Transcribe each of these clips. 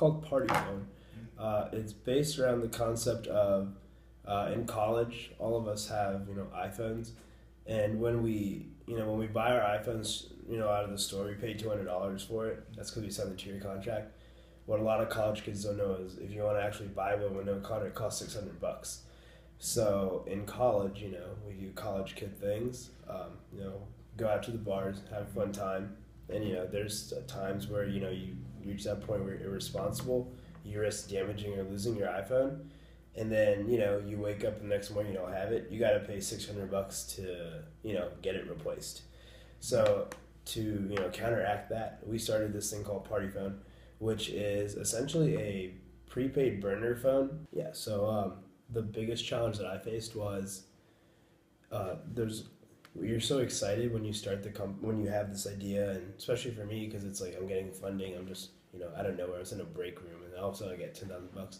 called Party Phone. It's based around the concept of in college, all of us have iPhones, and when we buy our iPhones out of the store, we pay $200 for it. That's because we signed the tier contract. What a lot of college kids don't know is if you want to actually buy one with no contract, it costs $600. So in college, we do college kid things. Go out to the bars, have a fun time, and there's times where you reach that point where you're irresponsible, you risk damaging or losing your iPhone, and then you wake up the next morning, you don't have it. You got to pay $600 to get it replaced. So to counteract that, we started this thing called Party Phone, which is essentially a prepaid burner phone. Yeah. So the biggest challenge that I faced was there's you're so excited when you start when you have this idea, and especially for me because it's like I'm getting funding. I'm just out of nowhere. I was in a break room, and all of a sudden I get $10,000.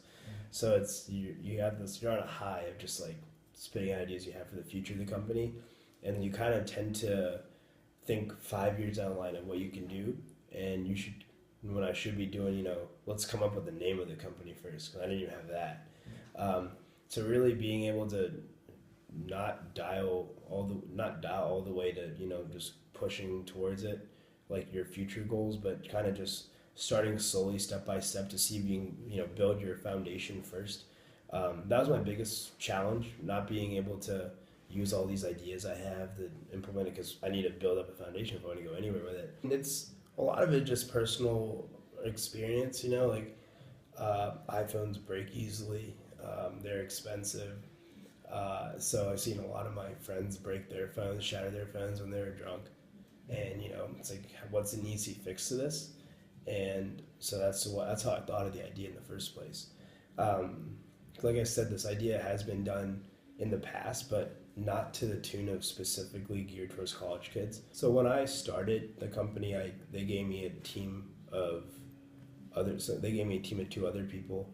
So it's you have this. You're on a high of just like spitting out ideas you have for the future of the company, and you kind of tend to think 5 years down the line of what you can do, and you should. When I should be doing, let's come up with the name of the company first, because I didn't even have that. So really being able to not dial all the way to just pushing towards it, like your future goals, but kind of just starting slowly, step by step, to see if you can build your foundation first. That was my biggest challenge, not being able to use all these ideas I have to implement it, because I need to build up a foundation if I want to go anywhere with it. And it's a lot of it just personal experience, like iPhones break easily, they're expensive. So I've seen a lot of my friends break their phones, shatter their phones when they were drunk. And it's like, what's an easy fix to this? And so that's how I thought of the idea in the first place. Like I said, this idea has been done in the past, but not to the tune of specifically geared towards college kids. So when I started the company, they gave me a team of others. So they gave me a team of two other people,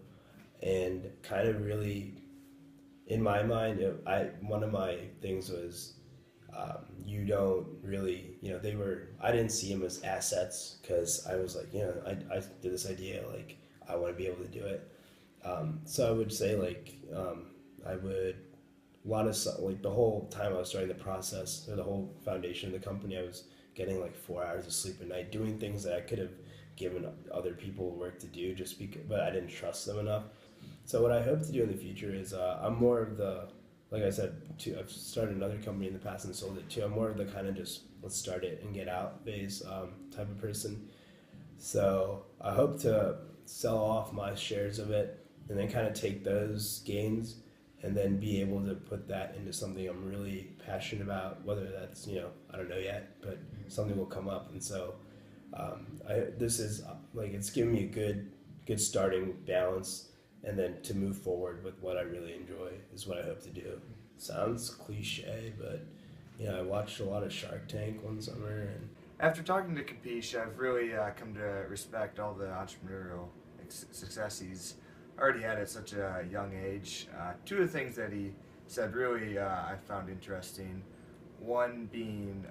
and kind of really, in my mind, one of my things was you don't really, I didn't see them as assets, because I was like, I did this idea, like I want to be able to do it. So I would say I would like the whole time I was starting the process, or the whole foundation of the company, I was getting like 4 hours of sleep a night doing things that I could have given other people work to do but I didn't trust them enough. So what I hope to do in the future is I'm more of the, like I said, I've started another company in the past and sold it too. I'm more of the kind of just let's start it and get out phase type of person. So I hope to sell off my shares of it, and then kind of take those gains and then be able to put that into something I'm really passionate about, whether that's, I don't know yet, but something will come up. And so this is like, it's given me a good starting balance, and then to move forward with what I really enjoy is what I hope to do. Sounds cliche, but I watched a lot of Shark Tank one summer. And after talking to Capiche, I've really come to respect all the entrepreneurial success he's already had at such a young age. Two of the things that he said really I found interesting. One being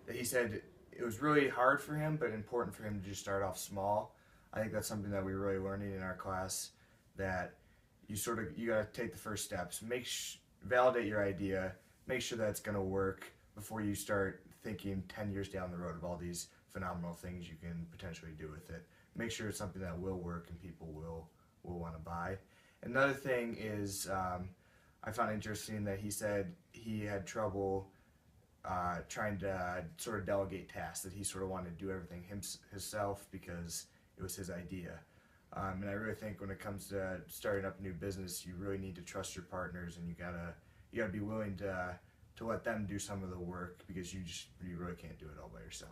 that he said it was really hard for him, but important for him to just start off small. I think that's something that we're really learning in our class, that you gotta take the first steps, validate your idea, make sure that it's gonna work before you start thinking 10 years down the road of all these phenomenal things you can potentially do with it. Make sure it's something that will work and people will want to buy. Another thing is I found interesting that he said he had trouble trying to sort of delegate tasks, that he sort of wanted to do everything himself because it was his idea. And I really think when it comes to starting up a new business, you really need to trust your partners, and you gotta be willing to let them do some of the work, because you really can't do it all by yourself.